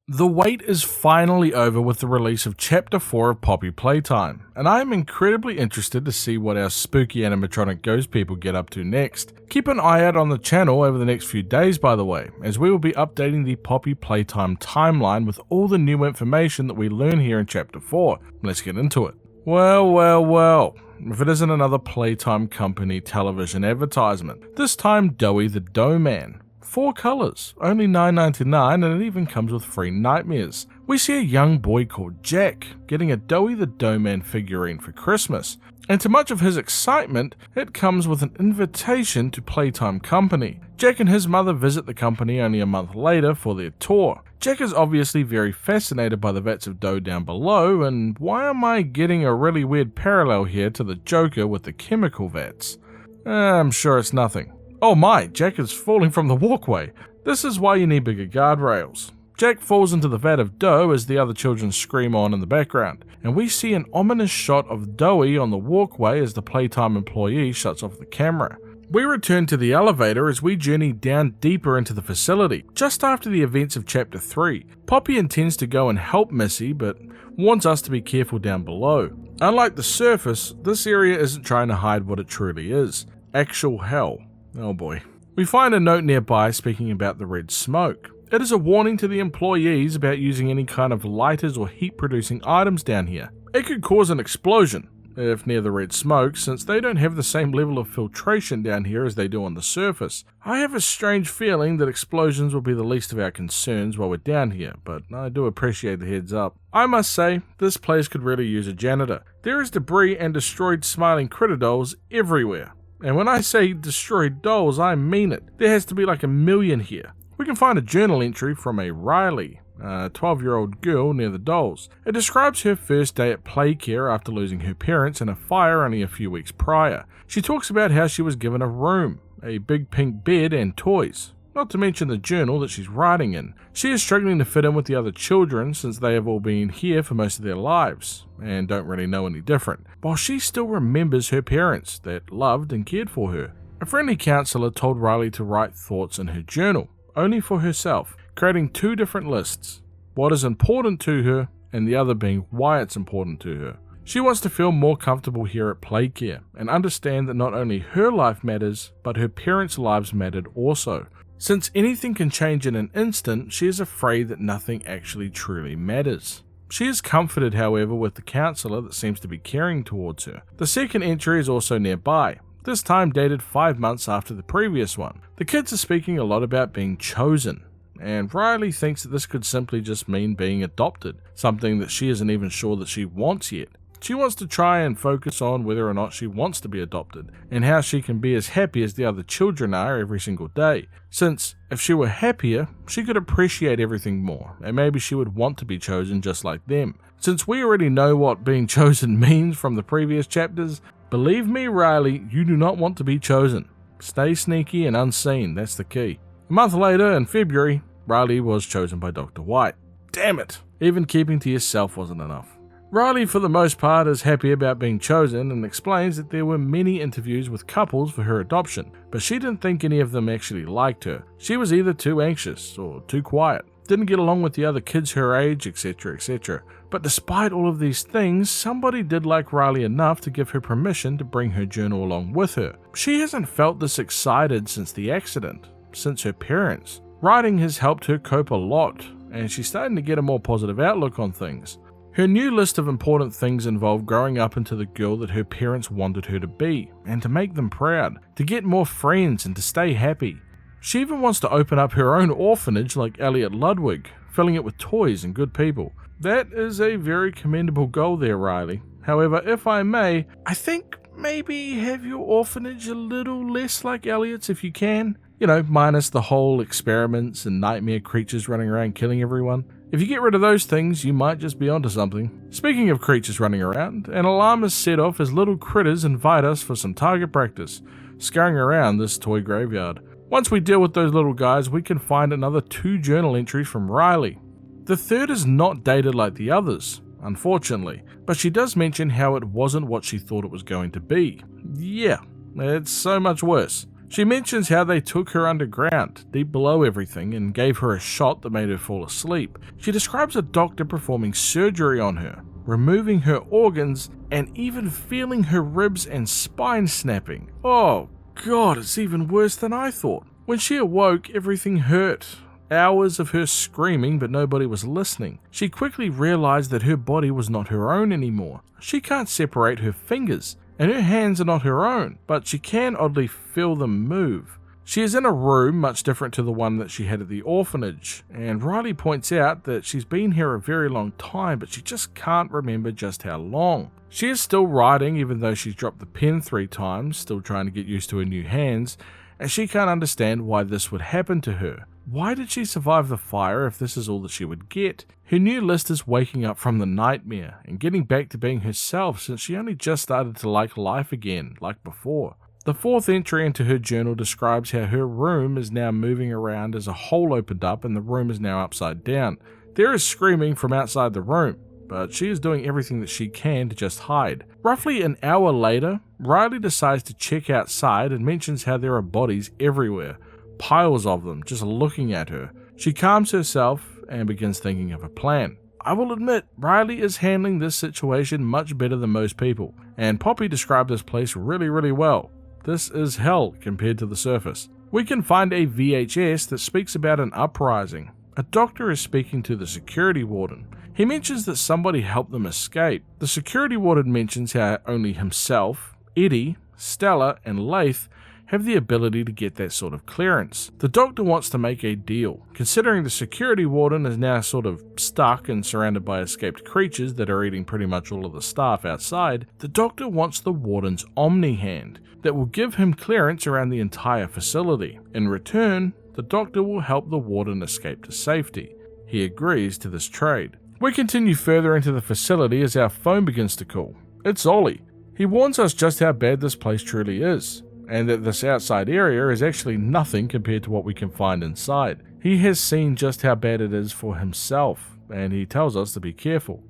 The wait is finally over with the release of Chapter 4 of Poppy Playtime, and I am incredibly interested to see what our spooky animatronic ghost people get up to next. Keep an eye out on the channel over the next few days, by the way, as we will be updating the Poppy Playtime timeline with all the new information that we learn here in Chapter 4. Let's get into it. Well, if it isn't another Playtime Company television advertisement, this time Doey the Dough Man. 4 colours, only $9.99, and it even comes with free nightmares. We see a young boy called Jack getting a Doey the Dough Man figurine for Christmas, and to much of his excitement, it comes with an invitation to Playtime Company. Jack and his mother visit the company only a month later for their tour. Jack is obviously very fascinated by the vats of dough down below, and why am I getting a really weird parallel here to the Joker with the chemical vats? I'm sure it's nothing. Oh my, Jack is falling from the walkway. This is why you need bigger guardrails. Jack falls into the vat of dough as the other children scream on in the background, and we see an ominous shot of Doey on the walkway as the Playtime employee shuts off the camera. We return to the elevator as we journey down deeper into the facility, just after the events of Chapter 3. Poppy intends to go and help Missy, but warns us to be careful down below. Unlike the surface, this area isn't trying to hide what it truly is. Actual hell. Oh boy. We find a note nearby speaking about the red smoke. It is a warning to the employees about using any kind of lighters or heat-producing items down here. It could cause an explosion, if near the red smoke, since they don't have the same level of filtration down here as they do on the surface. I have a strange feeling that explosions will be the least of our concerns while we're down here, but I do appreciate the heads up. I must say, this place could really use a janitor. There is debris and destroyed smiling critter dolls everywhere. And when I say destroyed dolls, I mean it. There has to be like 1 million here. We can find a journal entry from a Riley, a 12-year-old girl near the dolls. It describes her first day at Playcare after losing her parents in a fire only a few weeks prior. She talks about how she was given a room, a big pink bed and toys. Not to mention the journal that she's writing in. She is struggling to fit in with the other children since they have all been here for most of their lives, and don't really know any different, while she still remembers her parents that loved and cared for her. A friendly counselor told Riley to write thoughts in her journal, only for herself, creating 2 different lists, what is important to her, and the other being why it's important to her. She wants to feel more comfortable here at Playcare, and understand that not only her life matters, but her parents' lives mattered also. Since anything can change in an instant, she is afraid that nothing actually truly matters. She is comforted, however, with the counselor that seems to be caring towards her. The second entry is also nearby, this time dated 5 months after the previous one. The kids are speaking a lot about being chosen, and Riley thinks that this could simply just mean being adopted, something that she isn't even sure that she wants yet. She wants to try and focus on whether or not she wants to be adopted, and how she can be as happy as the other children are every single day, since if she were happier, she could appreciate everything more, and maybe she would want to be chosen just like them. Since we already know what being chosen means from the previous chapters, believe me, Riley, you do not want to be chosen. Stay sneaky and unseen, that's the key. A month later, in February, Riley was chosen by Dr. White. Damn it! Even keeping to yourself wasn't enough. Riley, for the most part, is happy about being chosen and explains that there were many interviews with couples for her adoption, but she didn't think any of them actually liked her. She was either too anxious or too quiet, didn't get along with the other kids her age, etc, etc. But despite all of these things, somebody did like Riley enough to give her permission to bring her journal along with her. She hasn't felt this excited since the accident, since her parents. Writing has helped her cope a lot, and she's starting to get a more positive outlook on things. Her new list of important things involve growing up into the girl that her parents wanted her to be, and to make them proud, to get more friends and to stay happy. She even wants to open up her own orphanage like Elliot Ludwig, filling it with toys and good people. That is a very commendable goal there, Riley. However, if I may, I think maybe have your orphanage a little less like Elliot's if you can. You know, minus the whole experiments and nightmare creatures running around killing everyone. If you get rid of those things, you might just be onto something. Speaking of creatures running around, an alarm is set off as little critters invite us for some target practice, scurrying around this toy graveyard. Once we deal with those little guys, we can find another 2 journal entries from Riley. The third is not dated like the others, unfortunately, but she does mention how it wasn't what she thought it was going to be. Yeah, it's so much worse. She mentions how they took her underground, deep below everything, and gave her a shot that made her fall asleep. She describes a doctor performing surgery on her, removing her organs, and even feeling her ribs and spine snapping. Oh God, it's even worse than I thought. When she awoke, everything hurt. Hours of her screaming, but nobody was listening. She quickly realized that her body was not her own anymore. She can't separate her fingers, and her hands are not her own, but she can oddly feel them move. She is in a room much different to the one that she had at the orphanage, and Riley points out that she's been here a very long time, but she just can't remember just how long. She is still writing, even though she's dropped the pen 3 times, still trying to get used to her new hands, and she can't understand why this would happen to her. Why did she survive the fire if this is all that she would get? Her new list is waking up from the nightmare and getting back to being herself, since she only just started to like life again, like before. The 4th entry into her journal describes how her room is now moving around as a hole opened up and the room is now upside down. There is screaming from outside the room, but she is doing everything that she can to just hide. Roughly an hour later, Riley decides to check outside and mentions how there are bodies everywhere. Piles of them, just looking at her. She calms herself and begins thinking of a plan. I will admit, Riley is handling this situation much better than most people, and Poppy described this place really well. This is hell compared to the surface. We can find a VHS that speaks about an uprising. A doctor is speaking to the security warden. He mentions that somebody helped them escape. The security warden mentions how only himself, Eddie, Stella, and Laith have the ability to get that sort of clearance. The doctor wants to make a deal. Considering the security warden is now sort of stuck and surrounded by escaped creatures that are eating pretty much all of the staff outside, the doctor wants the warden's Omni hand that will give him clearance around the entire facility. In return, the doctor will help the warden escape to safety. He agrees to this trade. We continue further into the facility as our phone begins to call. It's Ollie. He warns us just how bad this place truly is, and that this outside area is actually nothing compared to what we can find inside. He has seen just how bad it is for himself, and he tells us to be careful.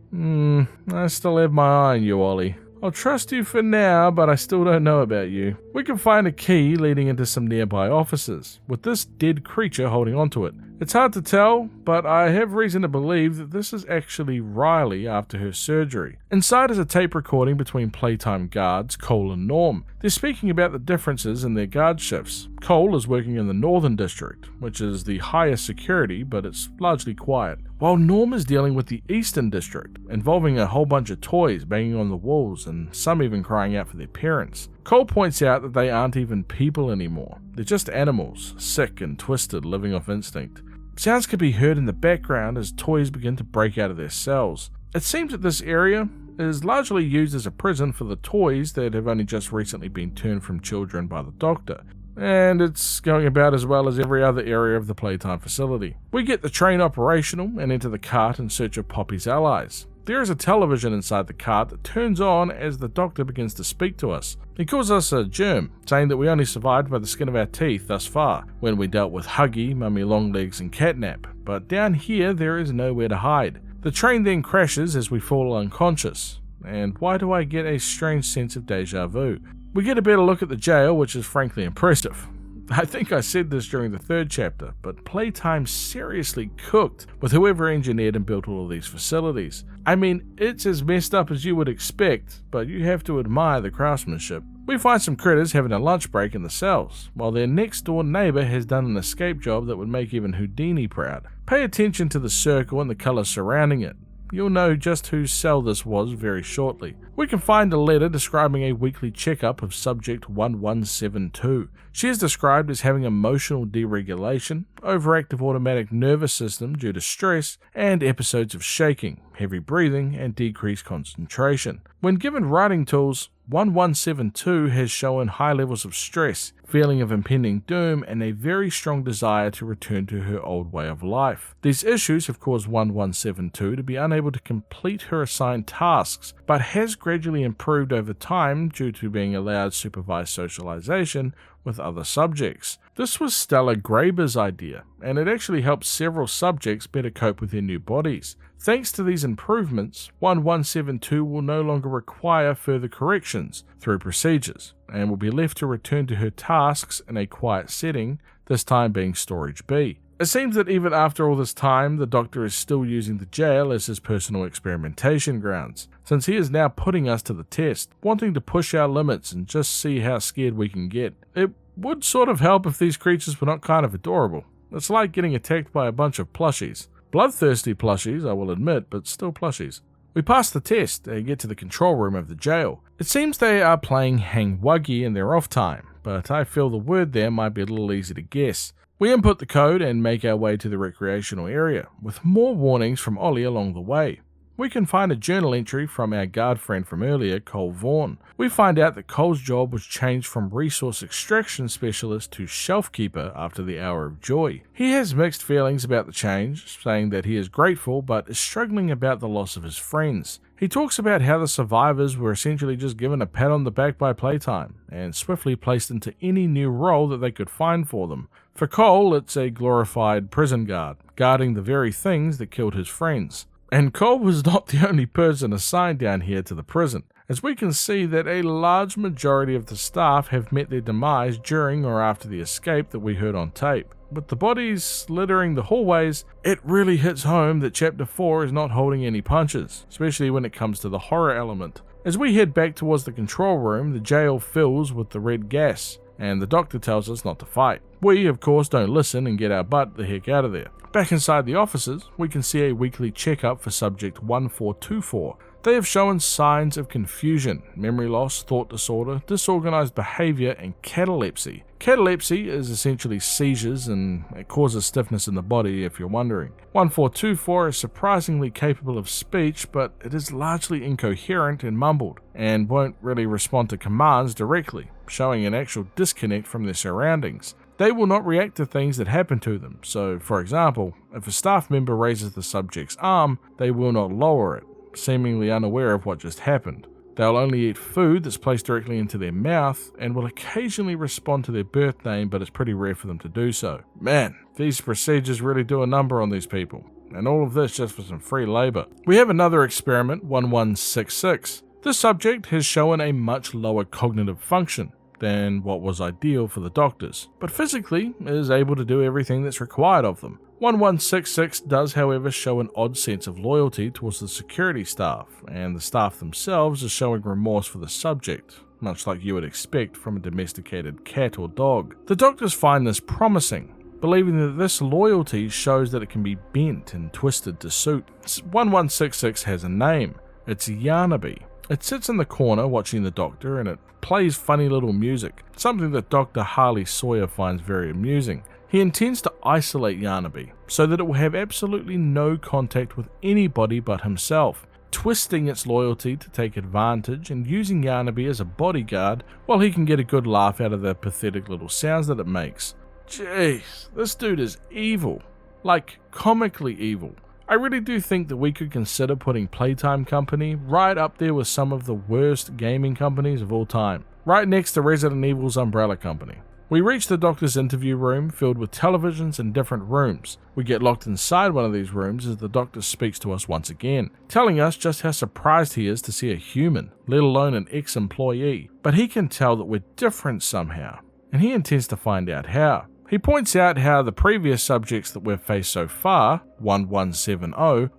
I still have my eye on you, Ollie. I'll trust you for now, but I still don't know about you. We can find a key leading into some nearby offices, with this dead creature holding onto it. It's hard to tell, but I have reason to believe that this is actually Riley after her surgery. Inside is a tape recording between Playtime guards Cole and Norm. They're speaking about the differences in their guard shifts. Cole is working in the Northern District, which is the highest security, but it's largely quiet, while Norm is dealing with the Eastern District, involving a whole bunch of toys banging on the walls and some even crying out for their parents. Cole points out that they aren't even people anymore. They're just animals, sick and twisted, living off instinct. Sounds can be heard in the background as toys begin to break out of their cells. It seems that this area is largely used as a prison for the toys that have only just recently been turned from children by the doctor. And it's going about as well as every other area of the Playtime facility. We get the train operational and enter the cart in search of Poppy's allies. There is a television inside the cart that turns on as the doctor begins to speak to us. He calls us a germ, saying that we only survived by the skin of our teeth thus far, when we dealt with Huggy, Mummy Longlegs and Catnap, but down here there is nowhere to hide. The train then crashes as we fall unconscious, and why do I get a strange sense of deja vu? We get a better look at the jail, which is frankly impressive. I think I said this during the 3rd chapter, but Playtime seriously cooked with whoever engineered and built all of these facilities. I mean, it's as messed up as you would expect, but you have to admire the craftsmanship. We find some critters having a lunch break in the cells, while their next door neighbour has done an escape job that would make even Houdini proud. Pay attention to the circle and the colours surrounding it. You'll know just whose cell this was very shortly. We can find a letter describing a weekly checkup of subject 1172. She is described as having emotional deregulation, overactive automatic nervous system due to stress, and episodes of shaking, heavy breathing, and decreased concentration. When given writing tools, 1172 has shown high levels of stress, feeling of impending doom, and a very strong desire to return to her old way of life. These issues have caused 1172 to be unable to complete her assigned tasks but has gradually improved over time due to being allowed supervised socialization with other subjects. This was Stella Graeber's idea, and it actually helped several subjects better cope with their new bodies. Thanks to these improvements, 1172 will no longer require further corrections through procedures, and will be left to return to her tasks in a quiet setting, this time being Storage B. It seems that even after all this time, the Doctor is still using the jail as his personal experimentation grounds, since he is now putting us to the test, wanting to push our limits and just see how scared we can get. It would sort of help if these creatures were not kind of adorable. It's like getting attacked by a bunch of plushies. Bloodthirsty plushies, I will admit, but still plushies. We pass the test and get to the control room of the jail. It seems they are playing hang wuggy in their off time, but I feel the word there might be a little easy to guess. We input the code and make our way to the recreational area, with more warnings from Ollie along the way. We can find a journal entry from our guard friend from earlier, Cole Vaughan. We find out that Cole's job was changed from resource extraction specialist to shelf keeper after the Hour of Joy. He has mixed feelings about the change, saying that he is grateful but is struggling about the loss of his friends. He talks about how the survivors were essentially just given a pat on the back by Playtime, and swiftly placed into any new role that they could find for them. For Cole, it's a glorified prison guard, guarding the very things that killed his friends. And Cole was not the only person assigned down here to the prison, as we can see that a large majority of the staff have met their demise during or after the escape that we heard on tape. With the bodies littering the hallways, it really hits home that Chapter 4 is not holding any punches, especially when it comes to the horror element. As we head back towards the control room, the jail fills with the red gas, and the Doctor tells us not to fight. We, of course, don't listen and get our butt the heck out of there. Back inside the offices, we can see a weekly checkup for subject 1424. They have shown signs of confusion, memory loss, thought disorder, disorganized behavior, and catalepsy. Catalepsy is essentially seizures, and it causes stiffness in the body, if you're wondering. 1424 is surprisingly capable of speech, but it is largely incoherent and mumbled, and won't really respond to commands directly, showing an actual disconnect from their surroundings. They will not react to things that happen to them, so for example, if a staff member raises the subject's arm, they will not lower it, seemingly unaware of what just happened. They'll only eat food that's placed directly into their mouth, and will occasionally respond to their birth name, but it's pretty rare for them to do so. Man, these procedures really do a number on these people, and all of this just for some free labor. We have another experiment, 1166. This subject has shown a much lower cognitive function than what was ideal for the Doctors, but physically is able to do everything that's required of them. 1166 does, however, show an odd sense of loyalty towards the security staff, and the staff themselves are showing remorse for the subject, much like you would expect from a domesticated cat or dog. The Doctors find this promising, believing that this loyalty shows that it can be bent and twisted to suit. 1166 has a name. It's Yarnaby. It sits in the corner watching the Doctor, and it plays funny little music, something that Dr. Harley Sawyer finds very amusing. He intends to isolate Yarnaby, so that it will have absolutely no contact with anybody but himself, twisting its loyalty to take advantage and using Yarnaby as a bodyguard while he can get a good laugh out of the pathetic little sounds that it makes. Jeez, this dude is evil. Like, comically evil. I really do think that we could consider putting Playtime Company right up there with some of the worst gaming companies of all time, right next to Resident Evil's Umbrella Company. We reach the Doctor's interview room filled with televisions in different rooms. We get locked inside one of these rooms as the Doctor speaks to us once again, telling us just how surprised he is to see a human, let alone an ex-employee. But he can tell that we're different somehow, and he intends to find out how. He points out how the previous subjects that we've faced so far, 1170,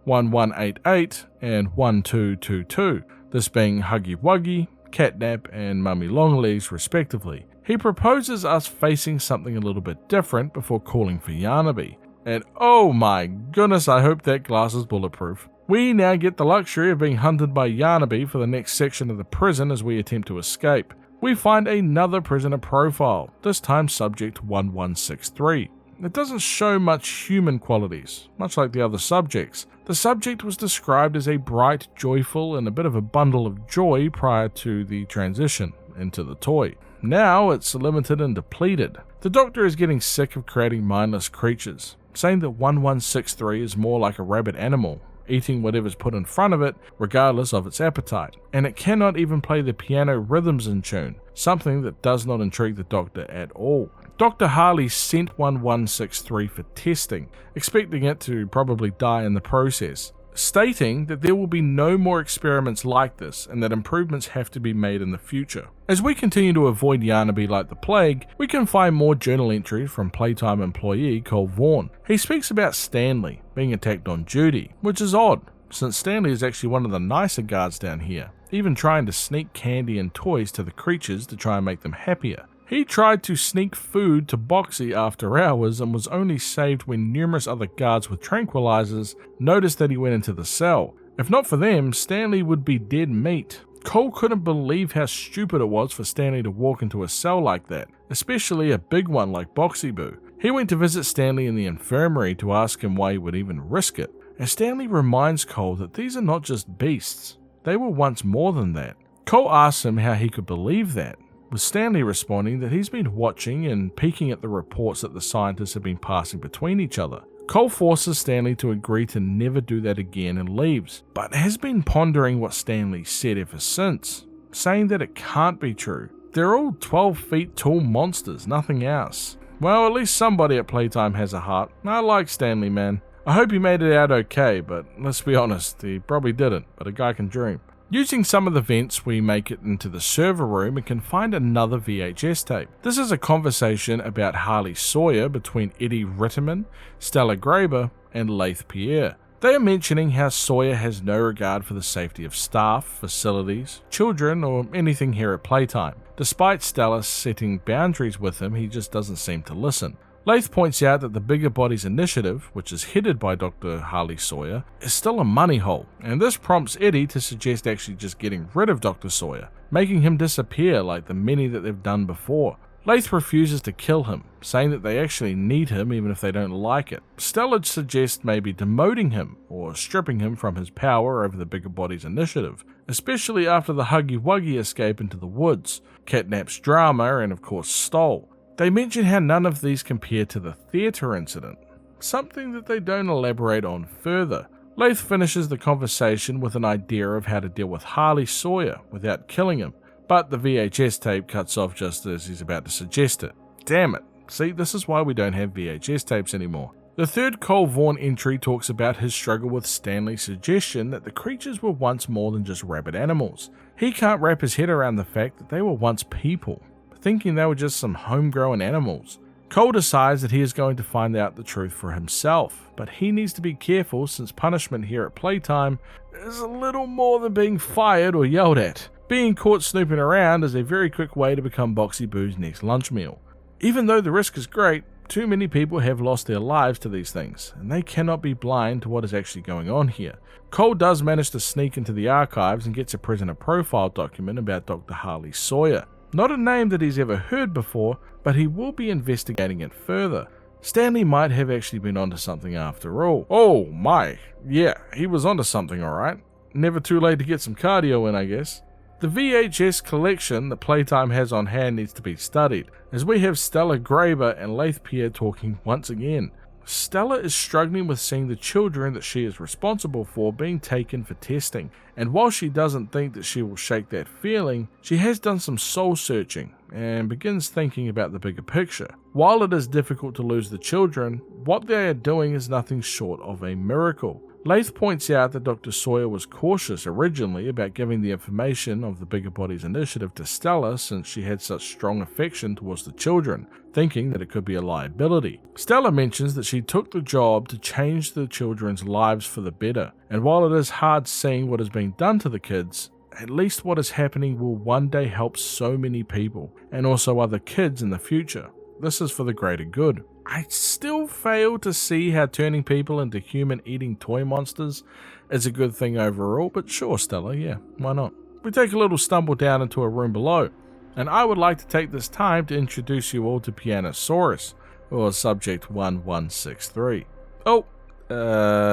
1188, and 1222, this being Huggy Wuggy, Catnap, and Mummy Longlegs respectively. He proposes us facing something a little bit different before calling for Yarnaby. And oh my goodness, I hope that glass is bulletproof. We now get the luxury of being hunted by Yarnaby for the next section of the prison as we attempt to escape. We find another prisoner profile, this time subject 1163. It doesn't show much human qualities, much like the other subjects. The subject was described as a bright, joyful, and a bit of a bundle of joy prior to the transition into the toy. Now it's limited and depleted. The Doctor is getting sick of creating mindless creatures, saying that 1163 is more like a rabid animal, eating whatever's put in front of it, regardless of its appetite. And it cannot even play the piano rhythms in tune, something that does not intrigue the Doctor at all. Dr. Harley sent 1163 for testing, expecting it to probably die in the process, stating that there will be no more experiments like this and that improvements have to be made in the future. As we continue to avoid Yarnaby like the plague, we can find more journal entries from Playtime employee Cole Vaughan. He speaks about Stanley being attacked on duty, which is odd, since Stanley is actually one of the nicer guards down here, even trying to sneak candy and toys to the creatures to try and make them happier. He tried to sneak food to Boxy after hours and was only saved when numerous other guards with tranquilizers noticed that he went into the cell. If not for them, Stanley would be dead meat. Cole couldn't believe how stupid it was for Stanley to walk into a cell like that, especially a big one like Boxy Boo. He went to visit Stanley in the infirmary to ask him why he would even risk it, and Stanley reminds Cole that these are not just beasts, they were once more than that. Cole asks him how he could believe that, with Stanley responding that he's been watching and peeking at the reports that the scientists have been passing between each other. Cole forces Stanley to agree to never do that again and leaves, but has been pondering what Stanley said ever since, saying that it can't be true. They're all 12 feet tall monsters, nothing else. Well, at least somebody at Playtime has a heart. I like Stanley, man. I hope he made it out okay, but let's be honest, he probably didn't, but a guy can dream. Using some of the vents, we make it into the server room and can find another VHS tape. This is a conversation about Harley Sawyer between Eddie Ritterman, Stella Graber, and Laith Pierre. They are mentioning how Sawyer has no regard for the safety of staff, facilities, children, or anything here at Playtime. Despite Stella setting boundaries with him, he just doesn't seem to listen. Laith points out that the Bigger Bodies Initiative, which is headed by Dr. Harley Sawyer, is still a money hole, and this prompts Eddie to suggest actually just getting rid of Dr. Sawyer, making him disappear like the many that they've done before. Laith refuses to kill him, saying that they actually need him even if they don't like it. Stella suggests maybe demoting him, or stripping him from his power over the Bigger Bodies Initiative, especially after the Huggy Wuggy escape into the woods, Catnap's drama, and of course Stoll. They mention how none of these compare to the theatre incident, something that they don't elaborate on further. Laith finishes the conversation with an idea of how to deal with Harley Sawyer without killing him, but the VHS tape cuts off just as he's about to suggest it. Damn it, see, this is why we don't have VHS tapes anymore. The third Cole Vaughan entry talks about his struggle with Stanley's suggestion that the creatures were once more than just rabid animals. He can't wrap his head around the fact that they were once people, thinking they were just some homegrown animals. Cole decides that he is going to find out the truth for himself, but he needs to be careful since punishment here at Playtime is a little more than being fired or yelled at. Being caught snooping around is a very quick way to become Boxy Boo's next lunch meal. Even though the risk is great, too many people have lost their lives to these things, and they cannot be blind to what is actually going on here. Cole does manage to sneak into the archives and gets a prisoner profile document about Dr. Harley Sawyer. Not a name that he's ever heard before, but he will be investigating it further. Stanley might have actually been onto something after all. Oh my, yeah, he was onto something alright. Never too late to get some cardio in, I guess. The VHS collection that Playtime has on hand needs to be studied, as we have Stella Graber and Laith Pierre talking once again. Stella is struggling with seeing the children that she is responsible for being taken for testing, and while she doesn't think that she will shake that feeling, she has done some soul searching and begins thinking about the bigger picture. While it is difficult to lose the children, what they are doing is nothing short of a miracle. Laith points out that Dr. Sawyer was cautious originally about giving the information of the Bigger Bodies Initiative to Stella since she had such strong affection towards the children, thinking that it could be a liability. Stella mentions that she took the job to change the children's lives for the better, and while it is hard seeing what is being done to the kids, at least what is happening will one day help so many people, and also other kids in the future. This is for the greater good. I still fail to see how turning people into human-eating toy monsters is a good thing overall, but sure, Stella, yeah, why not? We take a little stumble down into a room below, and I would like to take this time to introduce you all to Pianosaurus, or Subject 1163. Oh,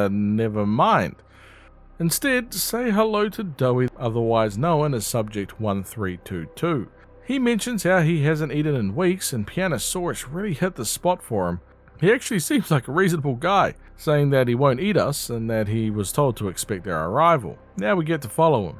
never mind. Instead, say hello to Doey, otherwise known as Subject 1322. He mentions how he hasn't eaten in weeks and Pianosaurus really hit the spot for him. He actually seems like a reasonable guy, saying that he won't eat us and that he was told to expect our arrival. Now we get to follow him.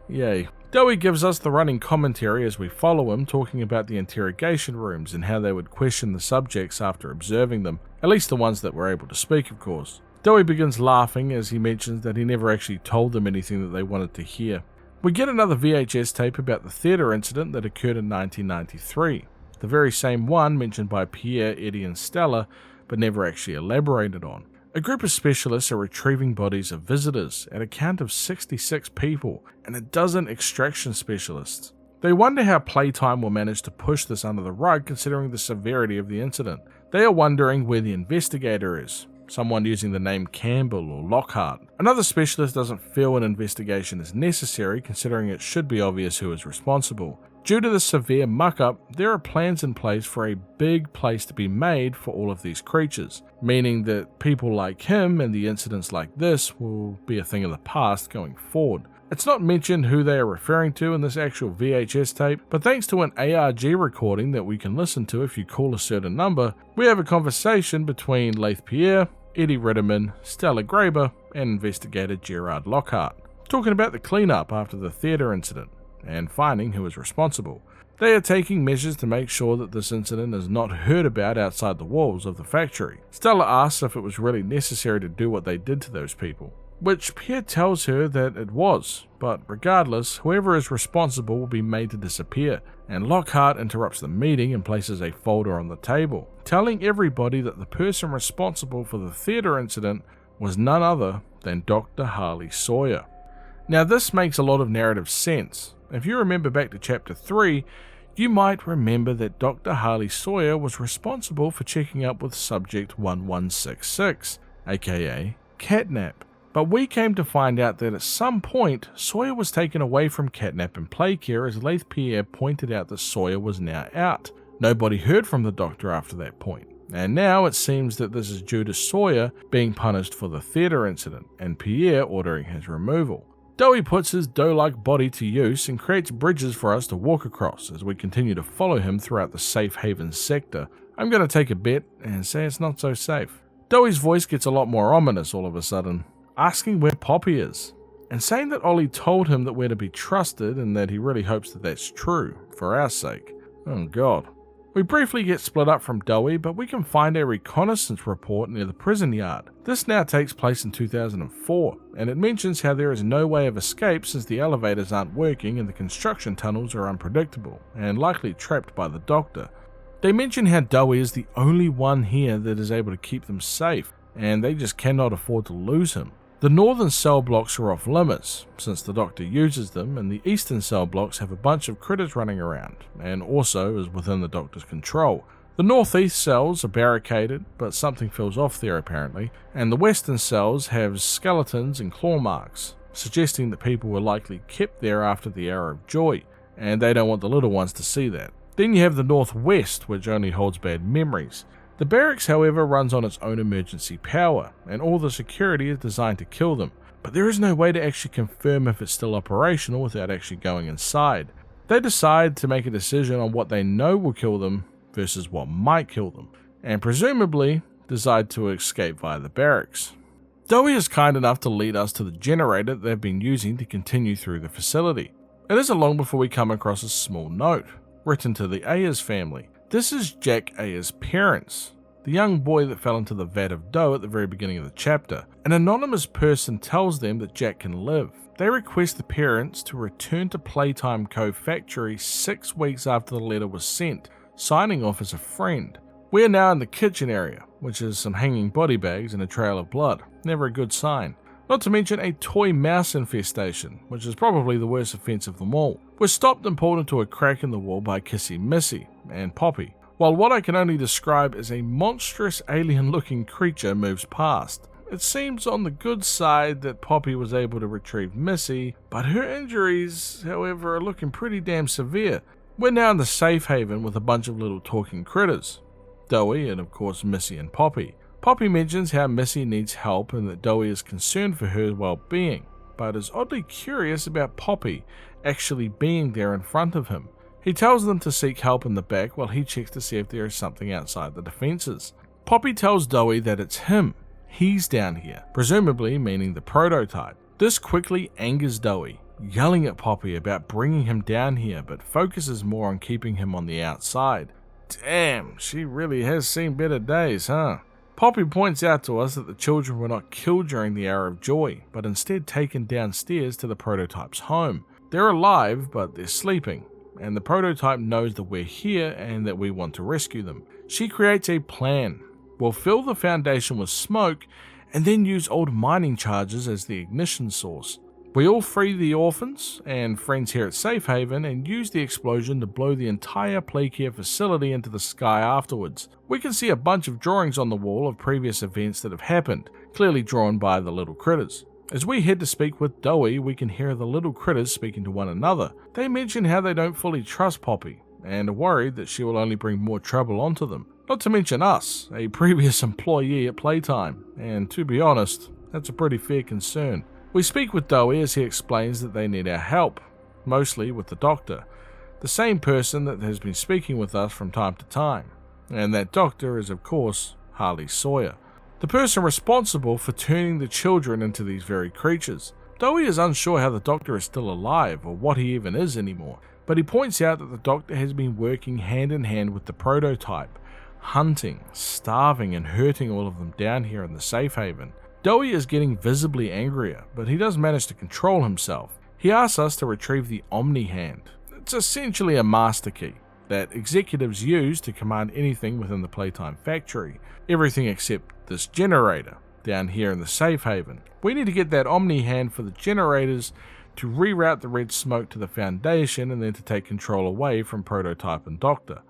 Yay. Doey gives us the running commentary as we follow him, talking about the interrogation rooms and how they would question the subjects after observing them, at least the ones that were able to speak, of course. Doey begins laughing as he mentions that he never actually told them anything that they wanted to hear. We get another VHS tape about the theatre incident that occurred in 1993, the very same one mentioned by Pierre, Eddie and Stella, but never actually elaborated on. A group of specialists are retrieving bodies of visitors, at a count of 66 people, and a dozen extraction specialists. They wonder how Playtime will manage to push this under the rug considering the severity of the incident. They are wondering where the investigator is, someone using the name Campbell or Lockhart. Another specialist doesn't feel an investigation is necessary considering it should be obvious who is responsible. Due to the severe muck-up, there are plans in place for a big place to be made for all of these creatures, meaning that people like him and the incidents like this will be a thing of the past going forward. It's not mentioned who they are referring to in this actual VHS tape, but thanks to an ARG recording that we can listen to if you call a certain number, we have a conversation between Laith Pierre, Eddie Ritterman, Stella Graber, and investigator Gerard Lockhart, talking about the cleanup after the theatre incident and finding who is responsible. They are taking measures to make sure that this incident is not heard about outside the walls of the factory. Stella asks if it was really necessary to do what they did to those people, which Pierre tells her that it was, but regardless, whoever is responsible will be made to disappear, and Lockhart interrupts the meeting and places a folder on the table, telling everybody that the person responsible for the theatre incident was none other than Dr. Harley Sawyer. Now this makes a lot of narrative sense. If you remember back to Chapter 3, you might remember that Dr. Harley Sawyer was responsible for checking up with Subject 1166, aka Catnap. But we came to find out that at some point, Sawyer was taken away from Catnap and play care as Laith Pierre pointed out that Sawyer was now out. Nobody heard from the doctor after that point. And now it seems that this is due to Sawyer being punished for the theatre incident and Pierre ordering his removal. Doey puts his doe-like body to use and creates bridges for us to walk across as we continue to follow him throughout the safe haven sector. I'm going to take a bet and say it's not so safe. Doey's voice gets a lot more ominous all of a sudden, asking where Poppy is, and saying that Ollie told him that we're to be trusted and that he really hopes that that's true, for our sake. Oh god. We briefly get split up from Doey, but we can find a reconnaissance report near the prison yard. This now takes place in 2004, and it mentions how there is no way of escape since the elevators aren't working and the construction tunnels are unpredictable, and likely trapped by the doctor. They mention how Doey is the only one here that is able to keep them safe, and they just cannot afford to lose him. The northern cell blocks are off limits, since the doctor uses them, and the eastern cell blocks have a bunch of critters running around, and also is within the doctor's control. The northeast cells are barricaded, but something feels off there apparently, and the western cells have skeletons and claw marks, suggesting that people were likely kept there after the Hour of Joy, and they don't want the little ones to see that. Then you have the northwest, which only holds bad memories. The barracks, however, runs on its own emergency power, and all the security is designed to kill them, but there is no way to actually confirm if it's still operational without actually going inside. They decide to make a decision on what they know will kill them versus what might kill them, and presumably decide to escape via the barracks. Doey is kind enough to lead us to the generator that they've been using to continue through the facility. It isn't long before we come across a small note, written to the Ayers family. This is Jack Ayers' parents, the young boy that fell into the vat of dough at the very beginning of the chapter. An anonymous person tells them that Jack can live. They request the parents to return to Playtime Cove Factory 6 weeks after the letter was sent, signing off as a friend. We are now in the kitchen area, which is some hanging body bags and a trail of blood. Never a good sign. Not to mention a toy mouse infestation, which is probably the worst offence of them all. We're stopped and pulled into a crack in the wall by Kissy Missy and Poppy, while what I can only describe as a monstrous alien-looking creature moves past. It seems on the good side that Poppy was able to retrieve Missy, but her injuries, however, are looking pretty damn severe. We're now in the safe haven with a bunch of little talking critters. Doey and of course Missy and Poppy. Poppy mentions how Missy needs help and that Doey is concerned for her well-being, but is oddly curious about Poppy actually being there in front of him. He tells them to seek help in the back while he checks to see if there is something outside the defences. Poppy tells Doey that it's him. He's down here, presumably meaning the prototype. This quickly angers Doey, yelling at Poppy about bringing him down here, but focuses more on keeping him on the outside. Damn, she really has seen better days, huh? Poppy points out to us that the children were not killed during the Hour of Joy, but instead taken downstairs to the prototype's home. They're alive, but they're sleeping, and the prototype knows that we're here and that we want to rescue them. She creates a plan. We'll fill the foundation with smoke and then use old mining charges as the ignition source. We all free the orphans and friends here at Safe Haven and use the explosion to blow the entire Playcare facility into the sky afterwards. We can see a bunch of drawings on the wall of previous events that have happened, clearly drawn by the little critters. As we head to speak with Doey, we can hear the little critters speaking to one another. They mention how they don't fully trust Poppy and are worried that she will only bring more trouble onto them. Not to mention us, a previous employee at Playtime, and to be honest, that's a pretty fair concern. We speak with Doey as he explains that they need our help, mostly with the doctor, the same person that has been speaking with us from time to time, and that doctor is of course Harley Sawyer, the person responsible for turning the children into these very creatures. Doey is unsure how the doctor is still alive or what he even is anymore, but he points out that the doctor has been working hand in hand with the prototype, hunting, starving and hurting all of them down here in the Safe Haven. Doey is getting visibly angrier, but he does manage to control himself. He asks us to retrieve the Omni Hand. It's essentially a master key that executives use to command anything within the Playtime factory. Everything except this generator down here in the Safe Haven. We need to get that Omni Hand for the generators to reroute the red smoke to the Foundation and then to take control away from Prototype and Doctor.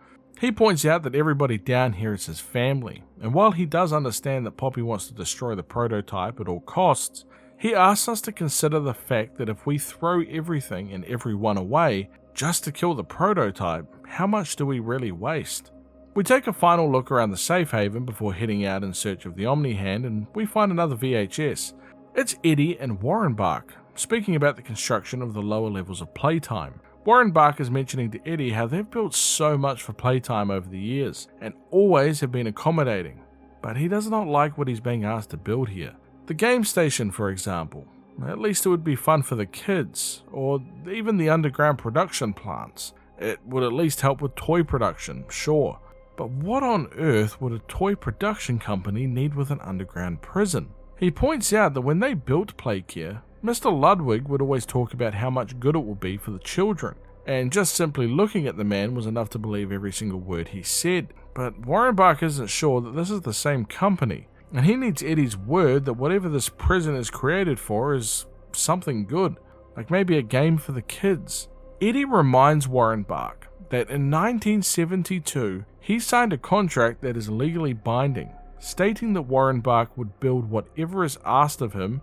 He points out that everybody down here is his family, and while he does understand that Poppy wants to destroy the prototype at all costs, he asks us to consider the fact that if we throw everything and everyone away just to kill the prototype, how much do we really waste? We take a final look around the Safe Haven before heading out in search of the Omni Hand, and we find another VHS. It's Eddie and Warren Bark, speaking about the construction of the lower levels of Playtime. Warren Bark is mentioning to Eddie how they've built so much for Playtime over the years, and always have been accommodating, but he does not like what he's being asked to build here. The game station, for example. At least it would be fun for the kids, or even the underground production plants. It would at least help with toy production, sure. But what on earth would a toy production company need with an underground prison? He points out that when they built Playcare, Mr. Ludwig would always talk about how much good it will be for the children, and just simply looking at the man was enough to believe every single word he said. But Warren Bark isn't sure that this is the same company, and he needs Eddie's word that whatever this prison is created for is something good, like maybe a game for the kids. Eddie reminds Warren Bark that in 1972 he signed a contract that is legally binding, stating that Warren Bark would build whatever is asked of him.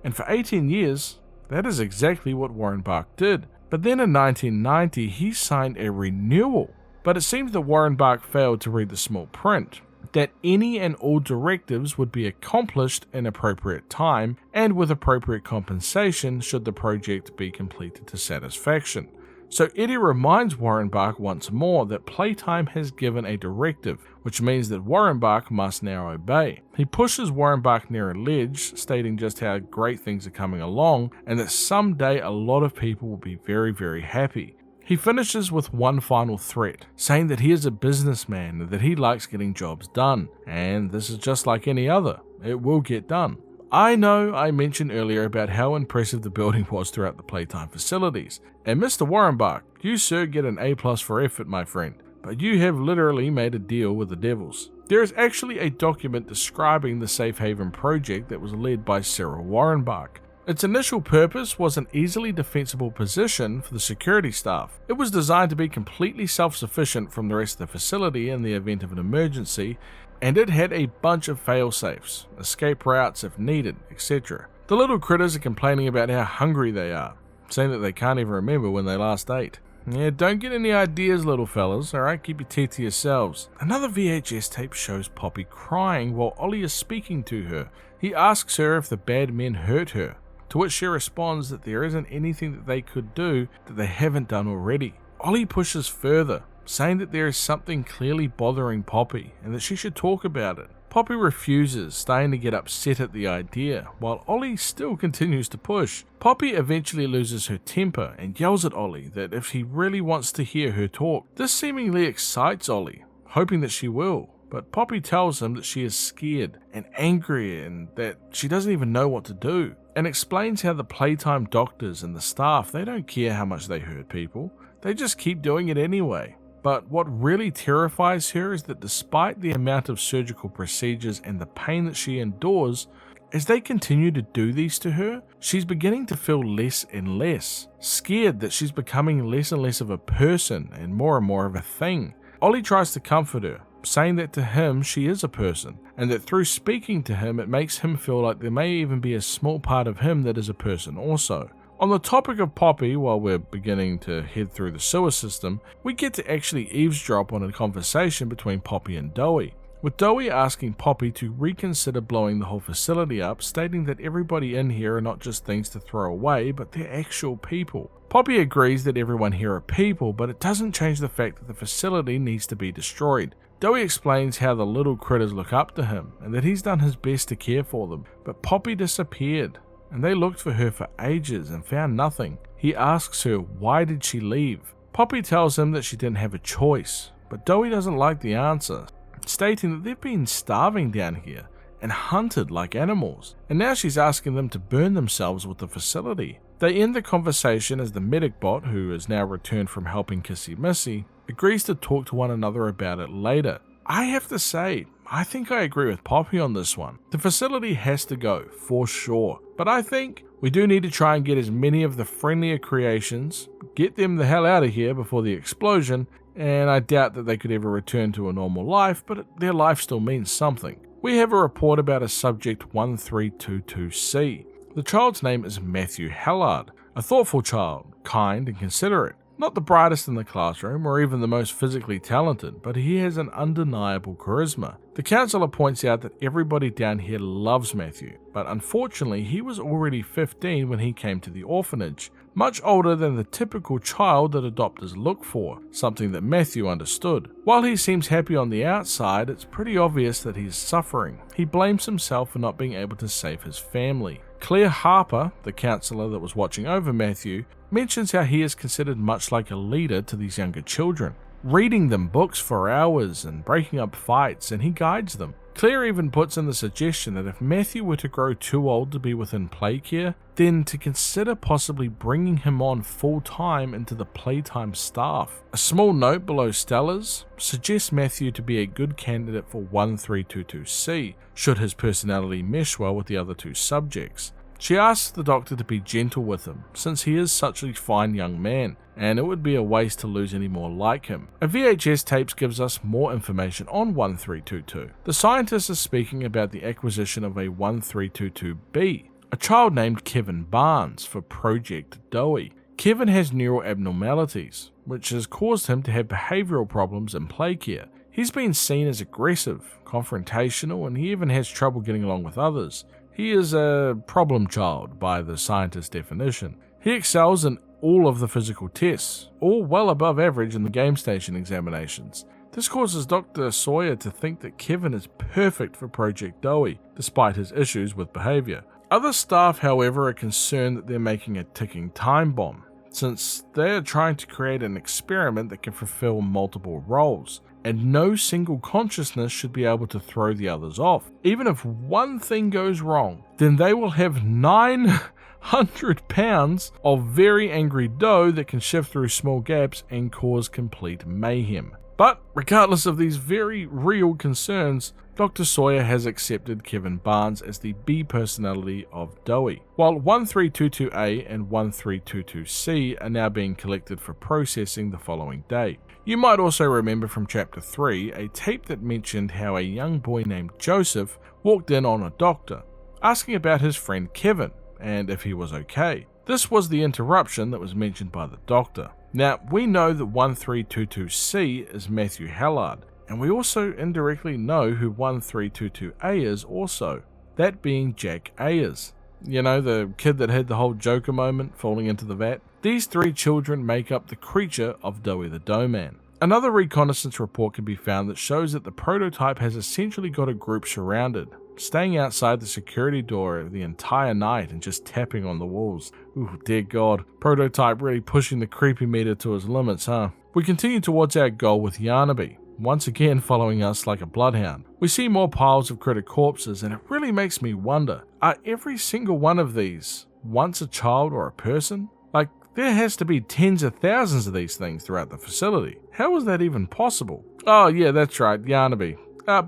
And for 18 years, that is exactly what Warren Bark did. But then in 1990, he signed a renewal. But it seems that Warren Bark failed to read the small print, that any and all directives would be accomplished in appropriate time and with appropriate compensation should the project be completed to satisfaction. So Eddie reminds Warren Bark once more that Playtime has given a directive, which means that Warren Bark must now obey. He pushes Warren Bark near a ledge, stating just how great things are coming along, and that someday a lot of people will be very, very happy. He finishes with one final threat, saying that he is a businessman and that he likes getting jobs done, and this is just like any other. It will get done. I know I mentioned earlier about how impressive the building was throughout the Playtime facilities, and Mr. Warren Bark, you sir get an A+ for effort, my friend, but you have literally made a deal with the devils. There is actually a document describing the Safe Haven project that was led by Cyril Warren Bark. Its initial purpose was an easily defensible position for the security staff. It was designed to be completely self-sufficient from the rest of the facility in the event of an emergency, and it had a bunch of fail-safes, escape routes if needed, etc. The little critters are complaining about how hungry they are, saying that they can't even remember when they last ate. Yeah, don't get any ideas, little fellas, alright? Keep your teeth to yourselves. Another VHS tape shows Poppy crying while Ollie is speaking to her. He asks her if the bad men hurt her, to which she responds that there isn't anything that they could do that they haven't done already. Ollie pushes further, saying that there is something clearly bothering Poppy and that she should talk about it. Poppy refuses, starting to get upset at the idea, while Ollie still continues to push. Poppy eventually loses her temper and yells at Ollie that if he really wants to hear her talk. This seemingly excites Ollie, hoping that she will, but Poppy tells him that she is scared and angry and that she doesn't even know what to do, and explains how the playtime doctors and the staff, they don't care how much they hurt people, they just keep doing it anyway. But what really terrifies her is that despite the amount of surgical procedures and the pain that she endures, as they continue to do these to her, she's beginning to feel less and less, scared that she's becoming less and less of a person and more of a thing. Ollie tries to comfort her, saying that to him she is a person, and that through speaking to him it makes him feel like there may even be a small part of him that is a person also. On the topic of Poppy, while we're beginning to head through the sewer system, we get to actually eavesdrop on a conversation between Poppy and Doey, with Doey asking Poppy to reconsider blowing the whole facility up, stating that everybody in here are not just things to throw away, but they're actual people. Poppy agrees that everyone here are people, but it doesn't change the fact that the facility needs to be destroyed. Doey explains how the little critters look up to him, and that he's done his best to care for them, but Poppy disappeared, and they looked for her for ages and found nothing. He asks her why did she leave. Poppy tells him that she didn't have a choice, but Doey doesn't like the answer, stating that they've been starving down here and hunted like animals, and now she's asking them to burn themselves with the facility. They end the conversation as the medic bot, who has now returned from helping Kissy Missy, agrees to talk to one another about it later. I have to say, I think I agree with Poppy on this one. The facility has to go, for sure. But I think we do need to try and get as many of the friendlier creations, get them the hell out of here before the explosion, and I doubt that they could ever return to a normal life, but their life still means something. We have a report about a subject 1322C. The child's name is Matthew Hallard, a thoughtful child, kind and considerate. Not the brightest in the classroom or even the most physically talented, but he has an undeniable charisma. The counsellor points out that everybody down here loves Matthew, but unfortunately he was already 15 when he came to the orphanage, much older than the typical child that adopters look for, something that Matthew understood. While he seems happy on the outside, it's pretty obvious that he's suffering. He blames himself for not being able to save his family. Claire Harper, the counsellor that was watching over Matthew, mentions how he is considered much like a leader to these younger children, reading them books for hours and breaking up fights, and he guides them. Claire even puts in the suggestion that if Matthew were to grow too old to be within play care, then to consider possibly bringing him on full time into the playtime staff. A small note below Stella's suggests Matthew to be a good candidate for 1322C, should his personality mesh well with the other two subjects. She asks the doctor to be gentle with him, since he is such a fine young man, and it would be a waste to lose any more like him. A VHS tape gives us more information on 1322. The scientist is speaking about the acquisition of a 1322B, a child named Kevin Barnes, for Project Doey. Kevin has neural abnormalities, which has caused him to have behavioural problems in play care. He's been seen as aggressive, confrontational, and he even has trouble getting along with others. He is a problem child by the scientist's definition. He excels in all of the physical tests, all well above average in the game station examinations. This causes Dr. Sawyer to think that Kevin is perfect for Project Doey, despite his issues with behaviour. Other staff, however, are concerned that they're making a ticking time bomb, since they are trying to create an experiment that can fulfill multiple roles, and no single consciousness should be able to throw the others off. Even if one thing goes wrong, then they will have 900 pounds of very angry dough that can shift through small gaps and cause complete mayhem. But regardless of these very real concerns, Dr. Sawyer has accepted Kevin Barnes as the B personality of Doey, while 1322A and 1322C are now being collected for processing the following day. You might also remember from Chapter 3 a tape that mentioned how a young boy named Joseph walked in on a doctor, asking about his friend Kevin and if he was okay. This was the interruption that was mentioned by the doctor. Now, we know that 1322C is Matthew Hallard, and we also indirectly know who 1322A is also, that being Jack Ayers. You know, the kid that had the whole Joker moment falling into the vat? These three children make up the creature of Doey the Dough Man. Another reconnaissance report can be found that shows that the prototype has essentially got a group surrounded, staying outside the security door the entire night and just tapping on the walls. Ooh, dear God, prototype really pushing the creepy meter to its limits, huh? We continue towards our goal with Yarnaby, once again following us like a bloodhound. We see more piles of critter corpses, and it really makes me wonder, are every single one of these once a child or a person? Like, there has to be tens of thousands of these things throughout the facility. How is that even possible? Oh yeah, that's right, Yarnaby.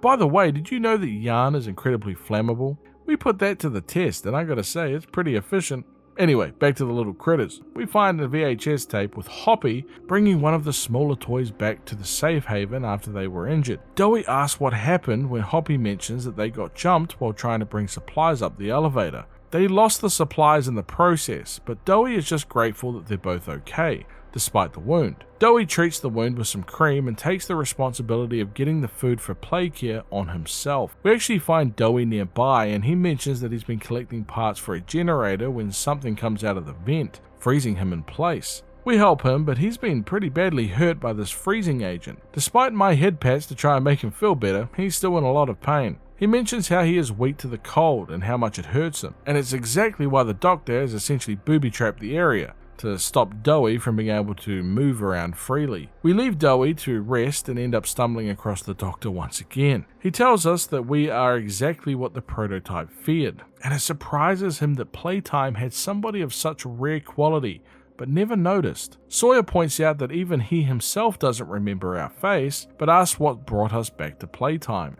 By the way, did you know that yarn is incredibly flammable? We put that to the test, and I gotta say, it's pretty efficient. Anyway, back to the little critters. We find a VHS tape with Hoppy bringing one of the smaller toys back to the safe haven after they were injured. Doey asks what happened when Hoppy mentions that they got jumped while trying to bring supplies up the elevator. They lost the supplies in the process, but Doey is just grateful that they're both okay, despite the wound. Doey treats the wound with some cream and takes the responsibility of getting the food for play care on himself. We actually find Doey nearby, and he mentions that he's been collecting parts for a generator when something comes out of the vent, freezing him in place. We help him, but he's been pretty badly hurt by this freezing agent. Despite my head pats to try and make him feel better, he's still in a lot of pain. He mentions how he is weak to the cold and how much it hurts him, and it's exactly why the doctor has essentially booby-trapped the area, to stop Doey from being able to move around freely. We leave Doey to rest and end up stumbling across the doctor once again. He tells us that we are exactly what the prototype feared, and it surprises him that Playtime had somebody of such rare quality, but never noticed. Sawyer points out that even he himself doesn't remember our face, but asks what brought us back to Playtime.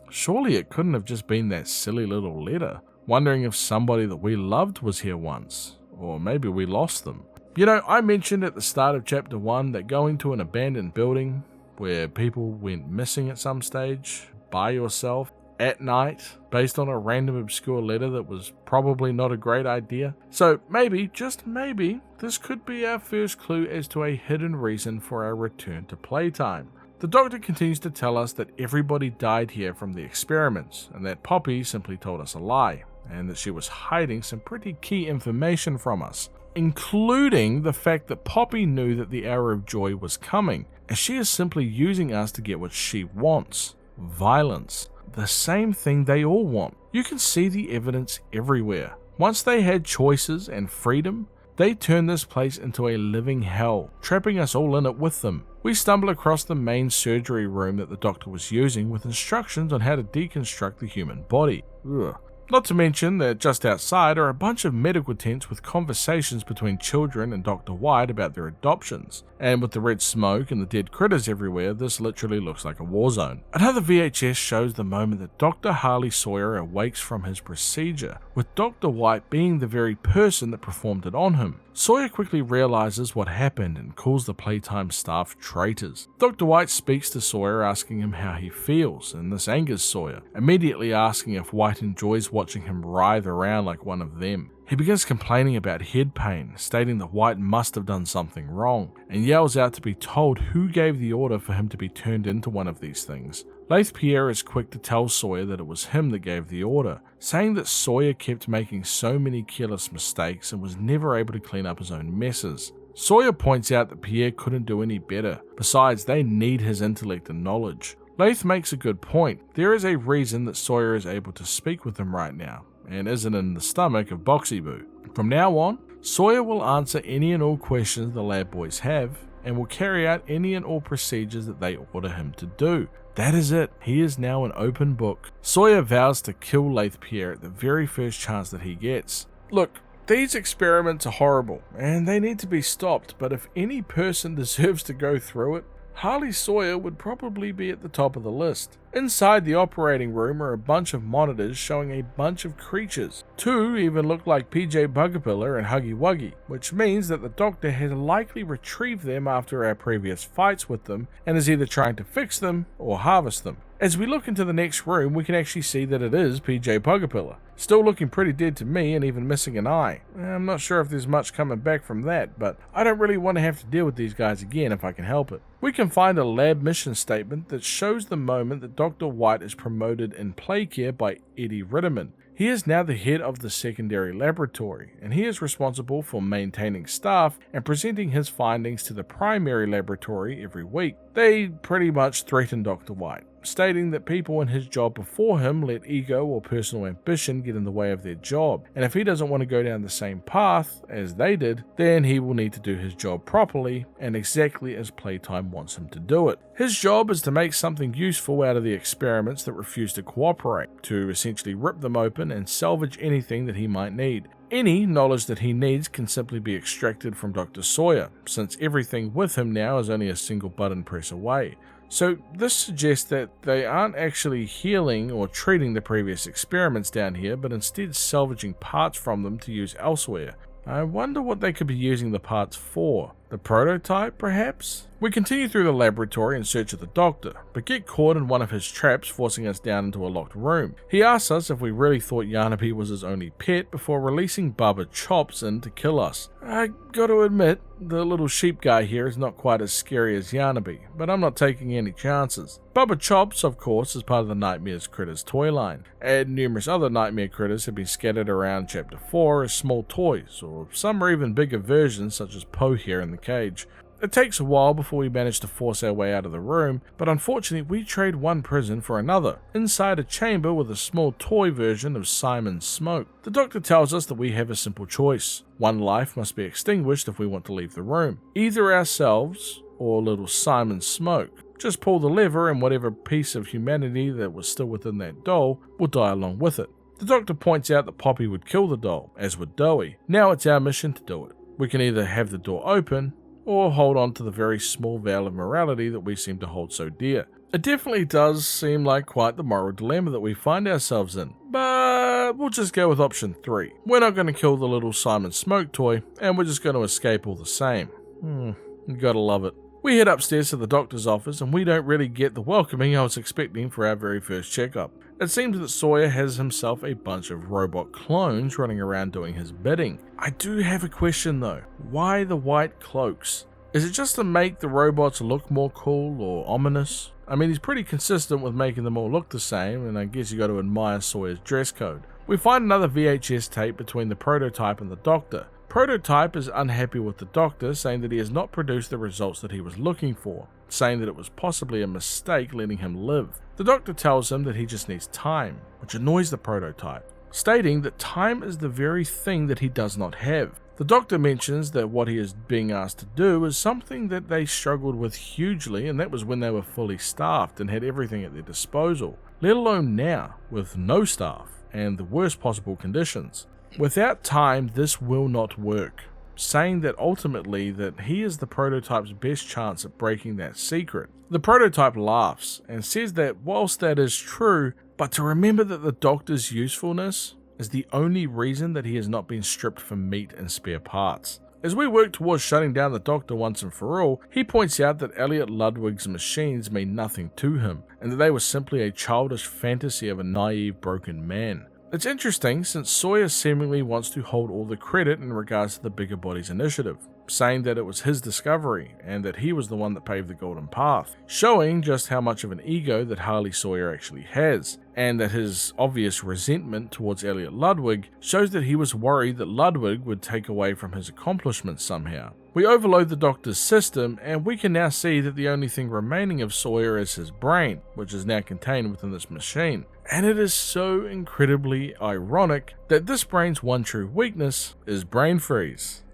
Surely it couldn't have just been that silly little letter, wondering if somebody that we loved was here once. Or maybe we lost them. You know, I mentioned at the start of chapter 1 that going to an abandoned building where people went missing at some stage, by yourself, at night, based on a random obscure letter that was probably not a great idea. So maybe, just maybe, this could be our first clue as to a hidden reason for our return to Playtime. The doctor continues to tell us that everybody died here from the experiments, and that Poppy simply told us a lie, and that she was hiding some pretty key information from us, including the fact that Poppy knew that the hour of joy was coming, as she is simply using us to get what she wants: violence. The same thing they all want. You can see the evidence everywhere. Once they had choices and freedom, they turned this place into a living hell, trapping us all in it with them. We stumble across the main surgery room that the doctor was using with instructions on how to deconstruct the human body. Ugh. Not to mention that just outside are a bunch of medical tents with conversations between children and Dr. White about their adoptions. And with the red smoke and the dead critters everywhere, this literally looks like a war zone. Another VHS shows the moment that Dr. Harley Sawyer awakes from his procedure, with Dr. White being the very person that performed it on him. Sawyer quickly realizes what happened and calls the Playtime staff traitors. Dr. White speaks to Sawyer, asking him how he feels, and this angers Sawyer, immediately asking if White enjoys watching him writhe around like one of them. He begins complaining about head pain, stating that White must have done something wrong, and yells out to be told who gave the order for him to be turned into one of these things. Laith Pierre is quick to tell Sawyer that it was him that gave the order, saying that Sawyer kept making so many careless mistakes and was never able to clean up his own messes. Sawyer points out that Pierre couldn't do any better, besides they need his intellect and knowledge. Laith makes a good point. There is a reason that Sawyer is able to speak with him right now, and isn't in the stomach of Boxy Boo. From now on, Sawyer will answer any and all questions the lab boys have, and will carry out any and all procedures that they order him to do. That is it. He is now an open book. Sawyer vows to kill Laith Pierre at the very first chance that he gets. Look, these experiments are horrible, and they need to be stopped, but if any person deserves to go through it, Harley Sawyer would probably be at the top of the list. Inside the operating room are a bunch of monitors showing a bunch of creatures. Two even look like PJ Bugapilla and Huggy Wuggy, which means that the doctor has likely retrieved them after our previous fights with them and is either trying to fix them or harvest them. As we look into the next room, we can actually see that it is PJ Bugapilla. Still looking pretty dead to me and even missing an eye. I'm not sure if there's much coming back from that, but I don't really want to have to deal with these guys again if I can help it. We can find a lab mission statement that shows the moment that Dr. White is promoted in play care by Eddie Ritterman. He is now the head of the secondary laboratory, and he is responsible for maintaining staff and presenting his findings to the primary laboratory every week. They pretty much threaten Dr. White, stating that people in his job before him let ego or personal ambition get in the way of their job, and if he doesn't want to go down the same path as they did, then he will need to do his job properly and exactly as Playtime wants him to do it. His job is to make something useful out of the experiments that refuse to cooperate, to essentially rip them open and salvage anything that he might need. Any knowledge that he needs can simply be extracted from Dr. Sawyer, since everything with him now is only a single button press away. So this suggests that they aren't actually healing or treating the previous experiments down here, but instead salvaging parts from them to use elsewhere. I wonder what they could be using the parts for. The prototype, perhaps? We continue through the laboratory in search of the doctor, but get caught in one of his traps, forcing us down into a locked room. He asks us if we really thought Yarnaby was his only pet before releasing Bubba Chops in to kill us. I gotta admit, the little sheep guy here is not quite as scary as Yarnaby, but I'm not taking any chances. Bubba Chops, of course, is part of the Nightmares Critters toy line, and numerous other Nightmare Critters have been scattered around Chapter 4 as small toys, or some are even bigger versions such as Poe here in the cage. It takes a while before we manage to force our way out of the room, but unfortunately we trade one prison for another, inside a chamber with a small toy version of Simon Smoke. The doctor tells us that we have a simple choice. One life must be extinguished if we want to leave the room. Either ourselves or little Simon Smoke. Just pull the lever and whatever piece of humanity that was still within that doll will die along with it. The doctor points out that Poppy would kill the doll, as would Doey. Now it's our mission to do it. We can either have the door open, or hold on to the very small veil of morality that we seem to hold so dear. It definitely does seem like quite the moral dilemma that we find ourselves in, but we'll just go with option 3. We're not going to kill the little Simon Smoke toy, and we're just going to escape all the same. You gotta love it. We head upstairs to the doctor's office, and we don't really get the welcoming I was expecting for our very first checkup. It seems that Sawyer has himself a bunch of robot clones running around doing his bidding. I do have a question though. Why the white cloaks? Is it just to make the robots look more cool or ominous? I mean, he's pretty consistent with making them all look the same, and I guess you got to admire Sawyer's dress code. We find another VHS tape between the prototype and the doctor. Prototype is unhappy with the doctor, saying that he has not produced the results that he was looking for, saying that it was possibly a mistake letting him live. The doctor tells him that he just needs time, which annoys the prototype, stating that time is the very thing that he does not have. The doctor mentions that what he is being asked to do is something that they struggled with hugely, and that was when they were fully staffed and had everything at their disposal, let alone now, with no staff and the worst possible conditions. Without time, this will not work, saying that ultimately that he is the prototype's best chance at breaking that secret. The prototype laughs and says that whilst that is true, but to remember that the doctor's usefulness is the only reason that he has not been stripped for meat and spare parts. As we work towards shutting down the doctor once and for all, he points out that Elliot Ludwig's machines mean nothing to him, and that they were simply a childish fantasy of a naive, broken man. It's interesting since Sawyer seemingly wants to hold all the credit in regards to the Bigger Bodies initiative, saying that it was his discovery and that he was the one that paved the golden path, showing just how much of an ego that Harley Sawyer actually has, and that his obvious resentment towards Elliot Ludwig shows that he was worried that Ludwig would take away from his accomplishments somehow. We overload the doctor's system, and we can now see that the only thing remaining of Sawyer is his brain, which is now contained within this machine. And it is so incredibly ironic that this brain's one true weakness is brain freeze.